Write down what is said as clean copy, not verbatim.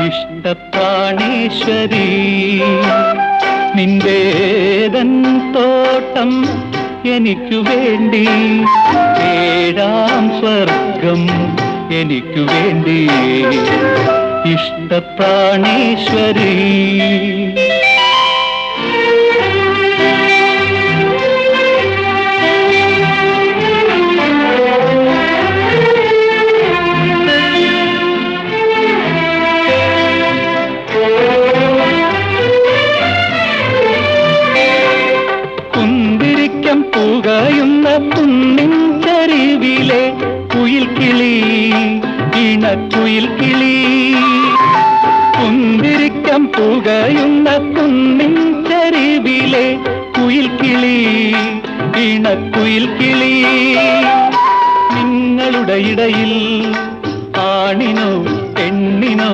ഇഷ്ടപ്രാണേശ്വരി നിന്റേതൻ തോട്ടം എനിക്കു വേണ്ടി, ഏഴാം സ്വർഗം എനിക്കു വേണ്ടി. ഇഷ്ടപ്രാണേശ്വരി പുകയുന്ന കുന്നിൻ ചരിവിലെ കുയിൽ കിളി, ഇണക്കുയിൽ കിളി. കുന്തിരിക്കം പുകയുന്ന കുന്നിൻ ചരിവിലെ കുയിൽ കിളി, ഇണക്കുയിൽ കിളി. നിങ്ങളുടെ ഇടയിൽ